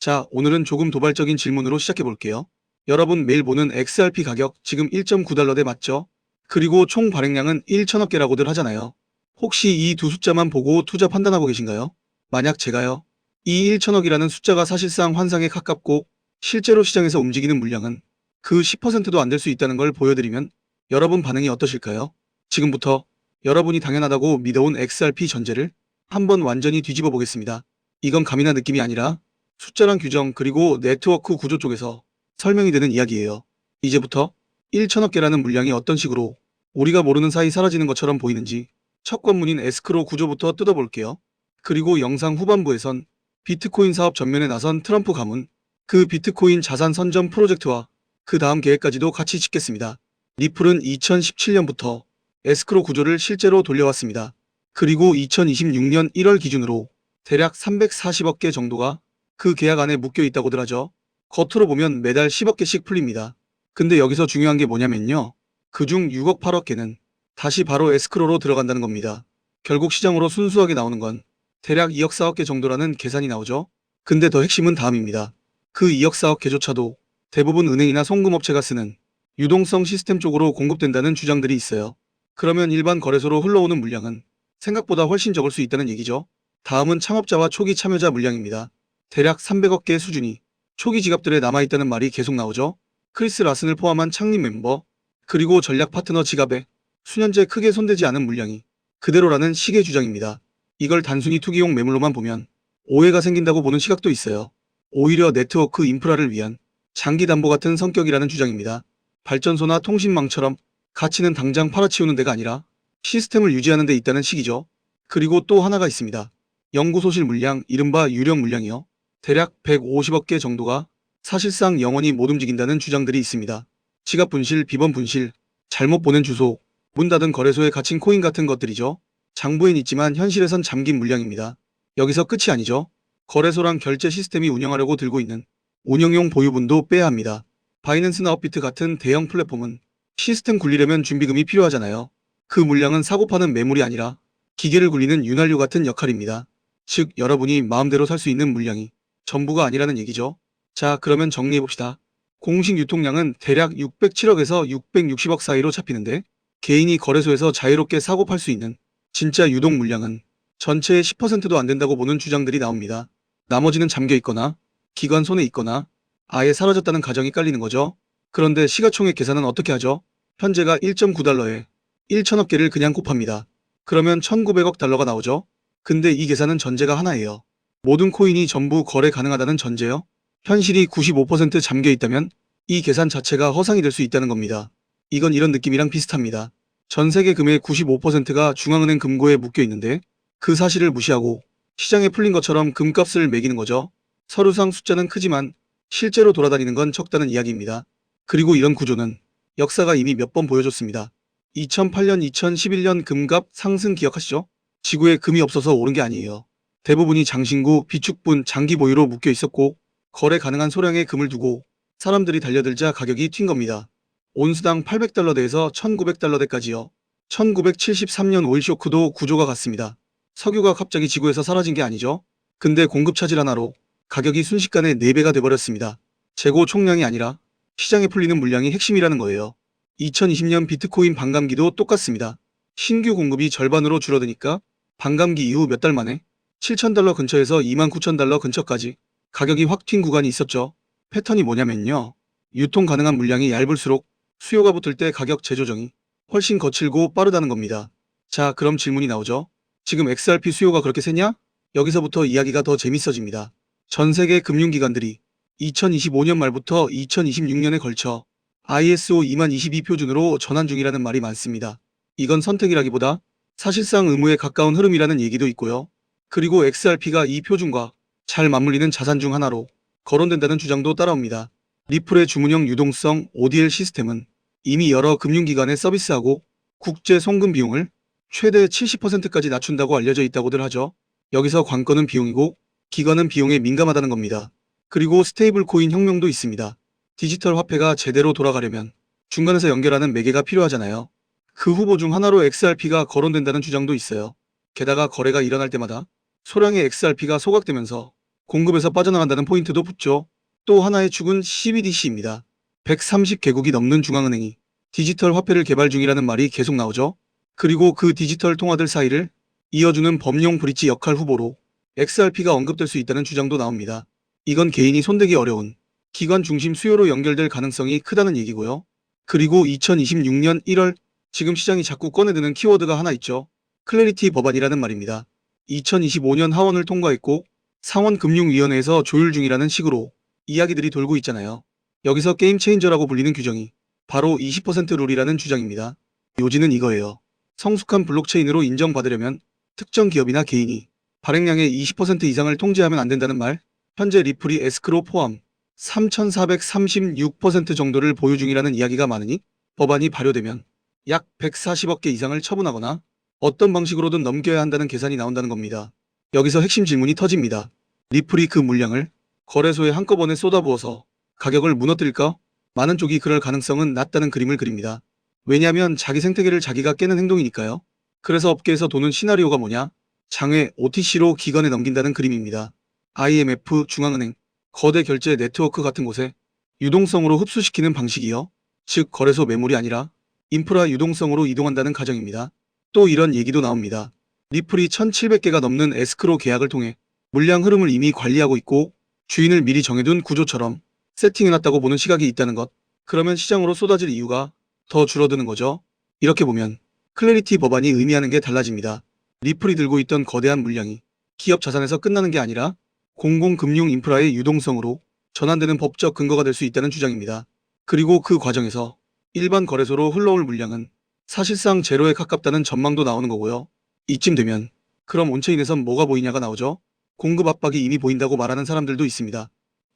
자, 오늘은 조금 도발적인 질문으로 시작해 볼게요. 여러분 매일 보는 XRP 가격 지금 1.9달러대 맞죠? 그리고 총 발행량은 1천억 개라고들 하잖아요. 혹시 이 두 숫자만 보고 투자 판단하고 계신가요? 만약 제가요, 이 1천억이라는 숫자가 사실상 환상에 가깝고 실제로 시장에서 움직이는 물량은 그 10%도 안 될 수 있다는 걸 보여드리면 여러분 반응이 어떠실까요? 지금부터 여러분이 당연하다고 믿어온 XRP 전제를 한번 완전히 뒤집어 보겠습니다. 이건 감이나 느낌이 아니라 숫자랑 규정 그리고 네트워크 구조 쪽에서 설명이 되는 이야기예요. 이제부터 1천억 개라는 물량이 어떤 식으로 우리가 모르는 사이 사라지는 것처럼 보이는지 첫 관문인 에스크로 구조부터 뜯어볼게요. 그리고 영상 후반부에선 비트코인 사업 전면에 나선 트럼프 가문, 그 비트코인 자산 선점 프로젝트와 그 다음 계획까지도 같이 짚겠습니다. 리플은 2017년부터 에스크로 구조를 실제로 돌려왔습니다. 그리고 2026년 1월 기준으로 대략 340억 개 정도가 그 계약 안에 묶여 있다고들 하죠. 겉으로 보면 매달 10억 개씩 풀립니다. 근데 여기서 중요한 게 뭐냐면요, 그중 6억 8억 개는 다시 바로 에스크로로 들어간다는 겁니다. 결국 시장으로 순수하게 나오는 건 대략 2억 4억 개 정도라는 계산이 나오죠. 근데 더 핵심은 다음입니다. 그 2억 4억 개조차도 대부분 은행이나 송금업체가 쓰는 유동성 시스템 쪽으로 공급된다는 주장들이 있어요. 그러면 일반 거래소로 흘러오는 물량은 생각보다 훨씬 적을 수 있다는 얘기죠. 다음은 창업자와 초기 참여자 물량입니다. 대략 300억 개의 수준이 초기 지갑들에 남아있다는 말이 계속 나오죠. 크리스 라슨을 포함한 창립 멤버, 그리고 전략 파트너 지갑에 수년째 크게 손대지 않은 물량이 그대로라는 식의 주장입니다. 이걸 단순히 투기용 매물로만 보면 오해가 생긴다고 보는 시각도 있어요. 오히려 네트워크 인프라를 위한 장기 담보 같은 성격이라는 주장입니다. 발전소나 통신망처럼 가치는 당장 팔아치우는 데가 아니라 시스템을 유지하는 데 있다는 식이죠. 그리고 또 하나가 있습니다. 연구소실 물량, 이른바 유령 물량이요. 대략 150억 개 정도가 사실상 영원히 못 움직인다는 주장들이 있습니다. 지갑 분실, 비번 분실, 잘못 보낸 주소, 문 닫은 거래소에 갇힌 코인 같은 것들이죠. 장부엔 있지만 현실에선 잠긴 물량입니다. 여기서 끝이 아니죠. 거래소랑 결제 시스템이 운영하려고 들고 있는 운영용 보유분도 빼야 합니다. 바이낸스나 업비트 같은 대형 플랫폼은 시스템 굴리려면 준비금이 필요하잖아요. 그 물량은 사고 파는 매물이 아니라 기계를 굴리는 윤활유 같은 역할입니다. 즉, 여러분이 마음대로 살 수 있는 물량이 전부가 아니라는 얘기죠. 자, 그러면 정리해봅시다. 공식 유통량은 대략 607억에서 660억 사이로 잡히는데, 개인이 거래소에서 자유롭게 사고 팔 수 있는 진짜 유동 물량은 전체의 10%도 안 된다고 보는 주장들이 나옵니다. 나머지는 잠겨 있거나 기관 손에 있거나 아예 사라졌다는 가정이 깔리는 거죠. 그런데 시가총액 계산은 어떻게 하죠? 현재가 1.9달러에 1천억 개를 그냥 곱합니다. 그러면 1900억 달러가 나오죠. 근데 이 계산은 전제가 하나예요. 모든 코인이 전부 거래 가능하다는 전제요. 현실이 95% 잠겨 있다면 이 계산 자체가 허상이 될 수 있다는 겁니다. 이건 이런 느낌이랑 비슷합니다. 전 세계 금의 95%가 중앙은행 금고에 묶여 있는데 그 사실을 무시하고 시장에 풀린 것처럼 금값을 매기는 거죠. 서류상 숫자는 크지만 실제로 돌아다니는 건 적다는 이야기입니다. 그리고 이런 구조는 역사가 이미 몇 번 보여줬습니다. 2008년, 2011년 금값 상승 기억하시죠? 지구에 금이 없어서 오른 게 아니에요. 대부분이 장신구, 비축분, 장기 보유로 묶여 있었고 거래 가능한 소량의 금을 두고 사람들이 달려들자 가격이 튄 겁니다. 온수당 800달러대에서 1900달러대까지요. 1973년 오일 쇼크도 구조가 같습니다. 석유가 갑자기 지구에서 사라진 게 아니죠. 근데 공급 차질 하나로 가격이 순식간에 4배가 돼버렸습니다. 재고 총량이 아니라 시장에 풀리는 물량이 핵심이라는 거예요. 2020년 비트코인 반감기도 똑같습니다. 신규 공급이 절반으로 줄어드니까 반감기 이후 몇 달 만에 7,000달러 근처에서 29,000달러 근처까지 가격이 확 튄 구간이 있었죠. 패턴이 뭐냐면요, 유통 가능한 물량이 얇을수록 수요가 붙을 때 가격 재조정이 훨씬 거칠고 빠르다는 겁니다. 자, 그럼 질문이 나오죠. 지금 XRP 수요가 그렇게 세냐? 여기서부터 이야기가 더 재밌어집니다. 전 세계 금융기관들이 2025년 말부터 2026년에 걸쳐 ISO 2022 표준으로 전환 중이라는 말이 많습니다. 이건 선택이라기보다 사실상 의무에 가까운 흐름이라는 얘기도 있고요. 그리고 XRP가 이 표준과 잘 맞물리는 자산 중 하나로 거론된다는 주장도 따라옵니다. 리플의 주문형 유동성 ODL 시스템은 이미 여러 금융기관에 서비스하고 국제 송금 비용을 최대 70%까지 낮춘다고 알려져 있다고들 하죠. 여기서 관건은 비용이고 기관은 비용에 민감하다는 겁니다. 그리고 스테이블 코인 혁명도 있습니다. 디지털 화폐가 제대로 돌아가려면 중간에서 연결하는 매개가 필요하잖아요. 그 후보 중 하나로 XRP가 거론된다는 주장도 있어요. 게다가 거래가 일어날 때마다 소량의 XRP가 소각되면서 공급에서 빠져나간다는 포인트도 붙죠. 또 하나의 축은 CBDC입니다. 130개국이 넘는 중앙은행이 디지털 화폐를 개발 중이라는 말이 계속 나오죠. 그리고 그 디지털 통화들 사이를 이어주는 범용 브릿지 역할 후보로 XRP가 언급될 수 있다는 주장도 나옵니다. 이건 개인이 손대기 어려운 기관 중심 수요로 연결될 가능성이 크다는 얘기고요. 그리고 2026년 1월 지금 시장이 자꾸 꺼내드는 키워드가 하나 있죠. 클래리티 법안이라는 말입니다. 2025년 하원을 통과했고 상원금융위원회에서 조율 중이라는 식으로 이야기들이 돌고 있잖아요. 여기서 게임 체인저라고 불리는 규정이 바로 20% 룰이라는 주장입니다. 요지는 이거예요. 성숙한 블록체인으로 인정받으려면 특정 기업이나 개인이 발행량의 20% 이상을 통제하면 안 된다는 말. 현재 리플이 에스크로 포함 3,436% 정도를 보유 중이라는 이야기가 많으니 법안이 발효되면 약 140억 개 이상을 처분하거나 어떤 방식으로든 넘겨야 한다는 계산이 나온다는 겁니다. 여기서 핵심 질문이 터집니다. 리플이 그 물량을 거래소에 한꺼번에 쏟아부어서 가격을 무너뜨릴까? 많은 쪽이 그럴 가능성은 낮다는 그림을 그립니다. 왜냐하면 자기 생태계를 자기가 깨는 행동이니까요. 그래서 업계에서 도는 시나리오가 뭐냐? 장외 OTC로 기관에 넘긴다는 그림입니다. IMF, 중앙은행, 거대 결제 네트워크 같은 곳에 유동성으로 흡수시키는 방식이요. 즉 거래소 매물이 아니라 인프라 유동성으로 이동한다는 가정입니다. 또 이런 얘기도 나옵니다. 리플이 1,700개가 넘는 에스크로 계약을 통해 물량 흐름을 이미 관리하고 있고 주인을 미리 정해둔 구조처럼 세팅해놨다고 보는 시각이 있다는 것. 그러면 시장으로 쏟아질 이유가 더 줄어드는 거죠. 이렇게 보면 클래리티 법안이 의미하는 게 달라집니다. 리플이 들고 있던 거대한 물량이 기업 자산에서 끝나는 게 아니라 공공금융 인프라의 유동성으로 전환되는 법적 근거가 될 수 있다는 주장입니다. 그리고 그 과정에서 일반 거래소로 흘러올 물량은 사실상 제로에 가깝다는 전망도 나오는 거고요. 이쯤 되면 그럼 온체인에선 뭐가 보이냐가 나오죠. 공급 압박이 이미 보인다고 말하는 사람들도 있습니다.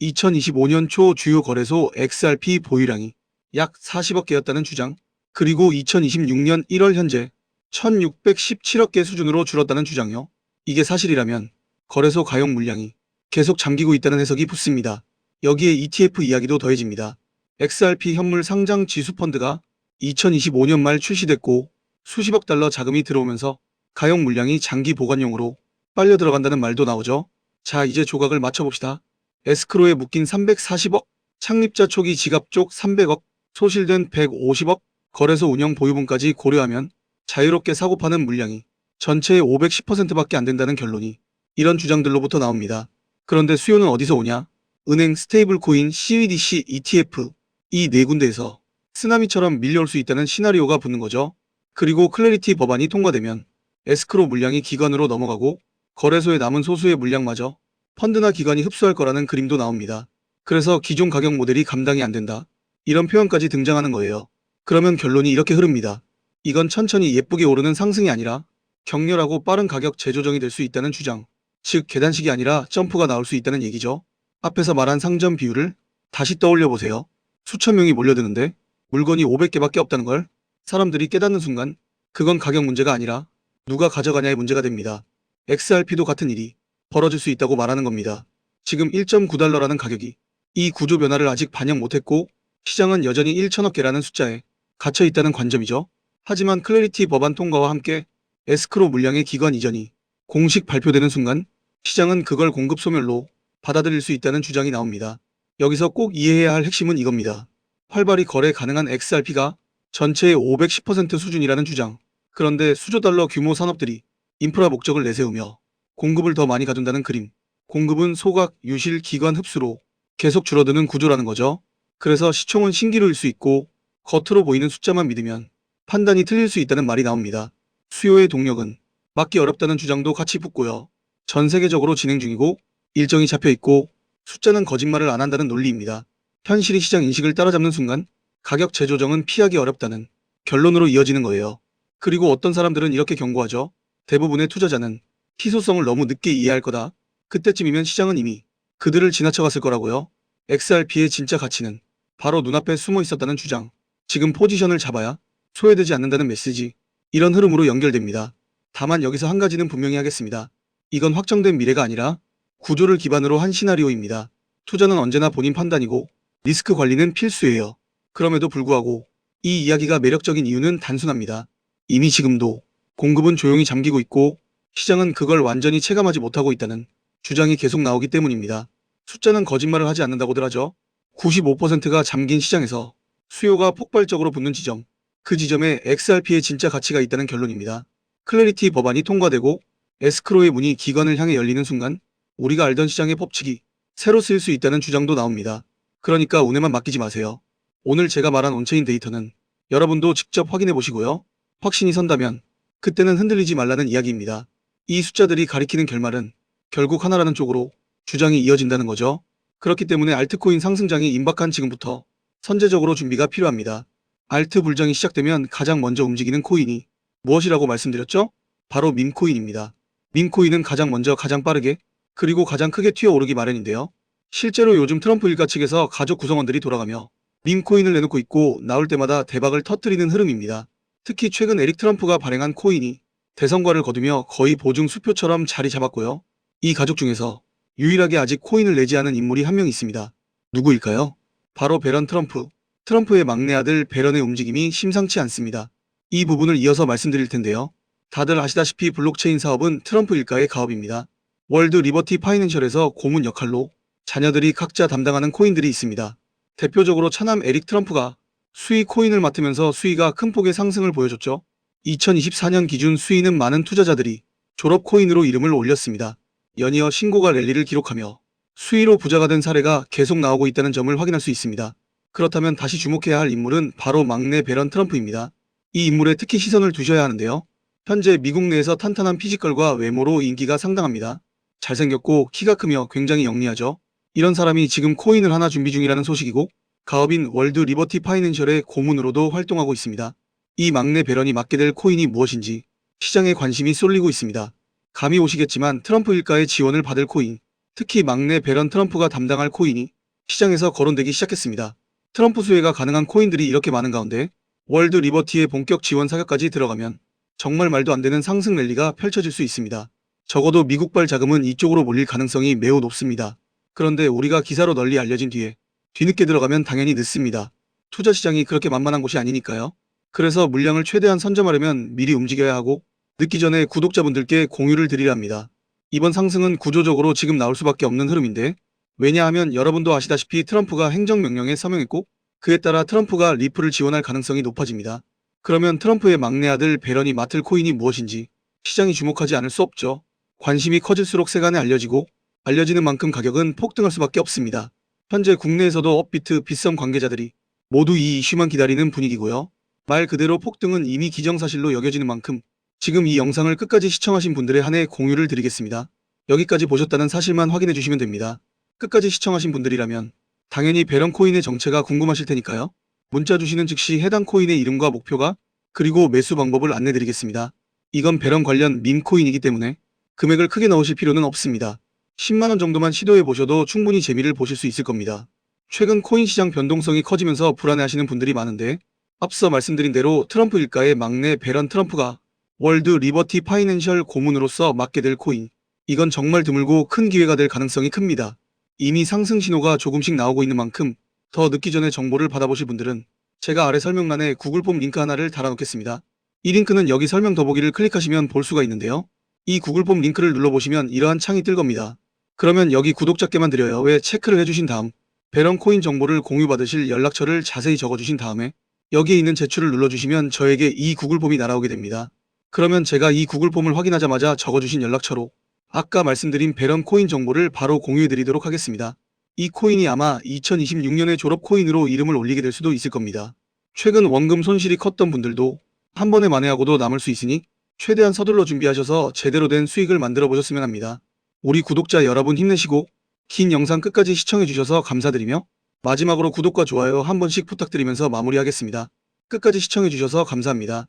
2025년 초 주요 거래소 XRP 보유량이 약 40억 개였다는 주장, 그리고 2026년 1월 현재 1617억 개 수준으로 줄었다는 주장요. 이게 사실이라면 거래소 가용 물량이 계속 잠기고 있다는 해석이 붙습니다. 여기에 ETF 이야기도 더해집니다. XRP 현물 상장 지수 펀드가 2025년 말 출시됐고 수십억 달러 자금이 들어오면서 가용 물량이 장기 보관용으로 빨려 들어간다는 말도 나오죠. 자, 이제 조각을 맞춰봅시다. 에스크로에 묶인 340억, 창립자 초기 지갑 쪽 300억, 소실된 150억, 거래소 운영 보유분까지 고려하면 자유롭게 사고 파는 물량이 전체의 510%밖에 안 된다는 결론이 이런 주장들로부터 나옵니다. 그런데 수요는 어디서 오냐? 은행, 스테이블 코인, CBDC, ETF 이 네 군데에서 쓰나미처럼 밀려올 수 있다는 시나리오가 붙는 거죠. 그리고 클래리티 법안이 통과되면 에스크로 물량이 기관으로 넘어가고 거래소에 남은 소수의 물량마저 펀드나 기관이 흡수할 거라는 그림도 나옵니다. 그래서 기존 가격 모델이 감당이 안 된다. 이런 표현까지 등장하는 거예요. 그러면 결론이 이렇게 흐릅니다. 이건 천천히 예쁘게 오르는 상승이 아니라 격렬하고 빠른 가격 재조정이 될 수 있다는 주장. 즉 계단식이 아니라 점프가 나올 수 있다는 얘기죠. 앞에서 말한 상점 비율을 다시 떠올려 보세요. 수천 명이 몰려드는데 물건이 500개밖에 없다는 걸 사람들이 깨닫는 순간 그건 가격 문제가 아니라 누가 가져가냐의 문제가 됩니다. XRP도 같은 일이 벌어질 수 있다고 말하는 겁니다. 지금 1.9달러라는 가격이 이 구조 변화를 아직 반영 못했고 시장은 여전히 1천억 개라는 숫자에 갇혀 있다는 관점이죠. 하지만 클래리티 법안 통과와 함께 에스크로 물량의 기관 이전이 공식 발표되는 순간 시장은 그걸 공급 소멸로 받아들일 수 있다는 주장이 나옵니다. 여기서 꼭 이해해야 할 핵심은 이겁니다. 활발히 거래 가능한 XRP가 전체의 510% 수준이라는 주장. 그런데 수조 달러 규모 산업들이 인프라 목적을 내세우며 공급을 더 많이 가둔다는 그림. 공급은 소각, 유실, 기관 흡수로 계속 줄어드는 구조라는 거죠. 그래서 시총은 신기루일 수 있고 겉으로 보이는 숫자만 믿으면 판단이 틀릴 수 있다는 말이 나옵니다. 수요의 동력은 막기 어렵다는 주장도 같이 붙고요. 전 세계적으로 진행 중이고 일정이 잡혀 있고 숫자는 거짓말을 안 한다는 논리입니다. 현실이 시장 인식을 따라잡는 순간 가격 재조정은 피하기 어렵다는 결론으로 이어지는 거예요. 그리고 어떤 사람들은 이렇게 경고하죠. 대부분의 투자자는 희소성을 너무 늦게 이해할 거다. 그때쯤이면 시장은 이미 그들을 지나쳐갔을 거라고요. XRP의 진짜 가치는 바로 눈앞에 숨어 있었다는 주장. 지금 포지션을 잡아야 소외되지 않는다는 메시지. 이런 흐름으로 연결됩니다. 다만 여기서 한 가지는 분명히 하겠습니다. 이건 확정된 미래가 아니라 구조를 기반으로 한 시나리오입니다. 투자는 언제나 본인 판단이고 리스크 관리는 필수예요. 그럼에도 불구하고 이 이야기가 매력적인 이유는 단순합니다. 이미 지금도 공급은 조용히 잠기고 있고 시장은 그걸 완전히 체감하지 못하고 있다는 주장이 계속 나오기 때문입니다. 숫자는 거짓말을 하지 않는다고들 하죠. 95%가 잠긴 시장에서 수요가 폭발적으로 붙는 지점, 그 지점에 XRP의 진짜 가치가 있다는 결론입니다. 클래리티 법안이 통과되고 에스크로의 문이 기관을 향해 열리는 순간 우리가 알던 시장의 법칙이 새로 쓰일 수 있다는 주장도 나옵니다. 그러니까 운에만 맡기지 마세요. 오늘 제가 말한 온체인 데이터는 여러분도 직접 확인해 보시고요. 확신이 선다면 그때는 흔들리지 말라는 이야기입니다. 이 숫자들이 가리키는 결말은 결국 하나라는 쪽으로 주장이 이어진다는 거죠. 그렇기 때문에 알트코인 상승장이 임박한 지금부터 선제적으로 준비가 필요합니다. 알트 불장이 시작되면 가장 먼저 움직이는 코인이 무엇이라고 말씀드렸죠? 바로 밈코인입니다. 밈코인은 가장 먼저 가장 빠르게 그리고 가장 크게 튀어오르기 마련인데요. 실제로 요즘 트럼프 일가 측에서 가족 구성원들이 돌아가며 밈코인을 내놓고 있고 나올 때마다 대박을 터뜨리는 흐름입니다. 특히 최근 에릭 트럼프가 발행한 코인이 대성과를 거두며 거의 보증 수표처럼 자리 잡았고요. 이 가족 중에서 유일하게 아직 코인을 내지 않은 인물이 한 명 있습니다. 누구일까요? 바로 배런 트럼프. 트럼프의 막내 아들 배런의 움직임이 심상치 않습니다. 이 부분을 이어서 말씀드릴 텐데요. 다들 아시다시피 블록체인 사업은 트럼프 일가의 가업입니다. 월드 리버티 파이낸셜에서 고문 역할로 자녀들이 각자 담당하는 코인들이 있습니다. 대표적으로 차남 에릭 트럼프가 수위 코인을 맡으면서 수위가 큰 폭의 상승을 보여줬죠. 2024년 기준 수위는 많은 투자자들이 졸업 코인으로 이름을 올렸습니다. 연이어 신고가 랠리를 기록하며 수위로 부자가 된 사례가 계속 나오고 있다는 점을 확인할 수 있습니다. 그렇다면 다시 주목해야 할 인물은 바로 막내 배런 트럼프입니다. 이 인물에 특히 시선을 두셔야 하는데요. 현재 미국 내에서 탄탄한 피지컬과 외모로 인기가 상당합니다. 잘생겼고 키가 크며 굉장히 영리하죠. 이런 사람이 지금 코인을 하나 준비 중이라는 소식이고 가업인 월드 리버티 파이낸셜의 고문으로도 활동하고 있습니다. 이 막내 배런이 맡게 될 코인이 무엇인지 시장에 관심이 쏠리고 있습니다. 감이 오시겠지만 트럼프 일가의 지원을 받을 코인, 특히 막내 배런 트럼프가 담당할 코인이 시장에서 거론되기 시작했습니다. 트럼프 수혜가 가능한 코인들이 이렇게 많은 가운데 월드 리버티의 본격 지원 사격까지 들어가면 정말 말도 안 되는 상승 랠리가 펼쳐질 수 있습니다. 적어도 미국발 자금은 이쪽으로 몰릴 가능성이 매우 높습니다. 그런데 우리가 기사로 널리 알려진 뒤에 뒤늦게 들어가면 당연히 늦습니다. 투자 시장이 그렇게 만만한 곳이 아니니까요. 그래서 물량을 최대한 선점하려면 미리 움직여야 하고 늦기 전에 구독자분들께 공유를 드리랍니다. 이번 상승은 구조적으로 지금 나올 수밖에 없는 흐름인데 왜냐하면 여러분도 아시다시피 트럼프가 행정명령에 서명했고 그에 따라 트럼프가 리플을 지원할 가능성이 높아집니다. 그러면 트럼프의 막내 아들 배런이 맡을 코인이 무엇인지 시장이 주목하지 않을 수 없죠. 관심이 커질수록 세간에 알려지는 만큼 가격은 폭등할 수밖에 없습니다. 현재 국내에서도 업비트, 빗썸 관계자들이 모두 이 이슈만 기다리는 분위기고요. 말 그대로 폭등은 이미 기정사실로 여겨지는 만큼 지금 이 영상을 끝까지 시청하신 분들에 한해 공유를 드리겠습니다. 여기까지 보셨다는 사실만 확인해 주시면 됩니다. 끝까지 시청하신 분들이라면 당연히 배런 코인의 정체가 궁금하실 테니까요. 문자 주시는 즉시 해당 코인의 이름과 목표가 그리고 매수 방법을 안내 드리겠습니다. 이건 배런 관련 밈 코인이기 때문에 금액을 크게 넣으실 필요는 없습니다. 10만원 정도만 시도해 보셔도 충분히 재미를 보실 수 있을 겁니다. 최근 코인 시장 변동성이 커지면서 불안해하시는 분들이 많은데 앞서 말씀드린 대로 트럼프 일가의 막내 배런 트럼프가 월드 리버티 파이낸셜 고문으로서 맡게 될 코인, 이건 정말 드물고 큰 기회가 될 가능성이 큽니다. 이미 상승 신호가 조금씩 나오고 있는 만큼 더 늦기 전에 정보를 받아보실 분들은 제가 아래 설명란에 구글폼 링크 하나를 달아놓겠습니다. 이 링크는 여기 설명 더보기를 클릭하시면 볼 수가 있는데요. 이 구글폼 링크를 눌러보시면 이러한 창이 뜰 겁니다. 그러면 여기 구독자께만 드려요. 왜 체크를 해주신 다음 배런 코인 정보를 공유받으실 연락처를 자세히 적어주신 다음에 여기에 있는 제출을 눌러주시면 저에게 이 구글폼이 날아오게 됩니다. 그러면 제가 이 구글폼을 확인하자마자 적어주신 연락처로 아까 말씀드린 배런 코인 정보를 바로 공유해드리도록 하겠습니다. 이 코인이 아마 2026년에 졸업 코인으로 이름을 올리게 될 수도 있을 겁니다. 최근 원금 손실이 컸던 분들도 한 번에 만회하고도 남을 수 있으니 최대한 서둘러 준비하셔서 제대로 된 수익을 만들어 보셨으면 합니다. 우리 구독자 여러분 힘내시고 긴 영상 끝까지 시청해 주셔서 감사드리며 마지막으로 구독과 좋아요 한 번씩 부탁드리면서 마무리하겠습니다. 끝까지 시청해 주셔서 감사합니다.